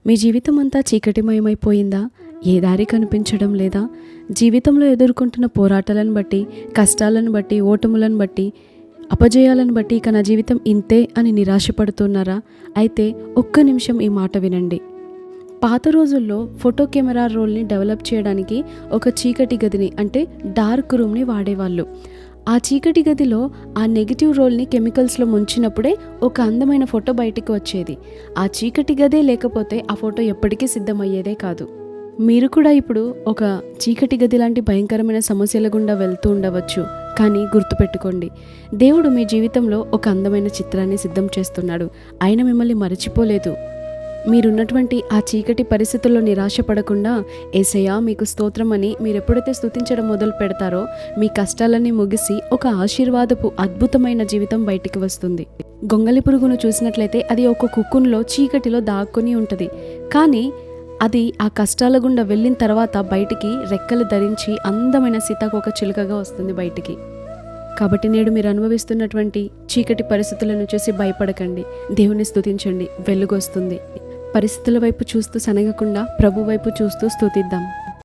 మీ జీవితం అంతా చీకటిమయమైపోయిందా? ఏ దారి కనిపించడం లేదా? జీవితంలో ఎదుర్కొంటున్న పోరాటాలను బట్టి, కష్టాలను బట్టి, ఓటములను బట్టి, అపజయాలను బట్టి ఇక నా జీవితం ఇంతే అని నిరాశపడుతున్నారా? అయితే ఒక్క నిమిషం ఈ మాట వినండి. పాత రోజుల్లో ఫోటో కెమెరా రోల్ని డెవలప్ చేయడానికి ఒక చీకటి గదిని అంటే డార్క్ రూమ్ని వాడేవాళ్ళు. ఆ చీకటి గదిలో ఆ నెగిటివ్ రోల్ని కెమికల్స్లో ముంచినప్పుడే ఒక అందమైన ఫోటో బయటికి వచ్చేది. ఆ చీకటి గదే లేకపోతే ఆ ఫోటో ఎప్పటికీ సిద్ధమయ్యేదే కాదు. మీరు కూడా ఇప్పుడు ఒక చీకటి గది లాంటి భయంకరమైన సమస్యల గుండా వెళ్తూ ఉండవచ్చు. కానీ గుర్తుపెట్టుకోండి, దేవుడు మీ జీవితంలో ఒక అందమైన చిత్రాన్ని సిద్ధం చేస్తున్నాడు. ఆయన మిమ్మల్ని మరచిపోలేదు. మీరున్నటువంటి ఆ చీకటి పరిస్థితుల్లో నిరాశపడకుండా యేసయ్యా మీకు స్తోత్రం అని మీరు ఎప్పుడైతే స్తుతించడం మొదలు పెడతారో మీ కష్టాలన్నీ ముగిసి ఒక ఆశీర్వాదపు అద్భుతమైన జీవితం బయటికి వస్తుంది. గొంగలి పురుగును చూసినట్లయితే అది ఒక కుక్కున్లో చీకటిలో దాక్కుని ఉంటుంది. కానీ అది ఆ కష్టాల గుండా వెళ్ళిన తర్వాత బయటికి రెక్కలు ధరించి అందమైన సీతాకోక చిలుకగా వస్తుంది బయటికి. కాబట్టి నేడు మీరు అనుభవిస్తున్నటువంటి చీకటి పరిస్థితులను చూసి భయపడకండి. దేవుని స్తుతించండి, వెలుగు వస్తుంది. పరిస్థితుల వైపు చూస్తూ సనగకుండా ప్రభు వైపు చూస్తూ స్తుతిద్దాం.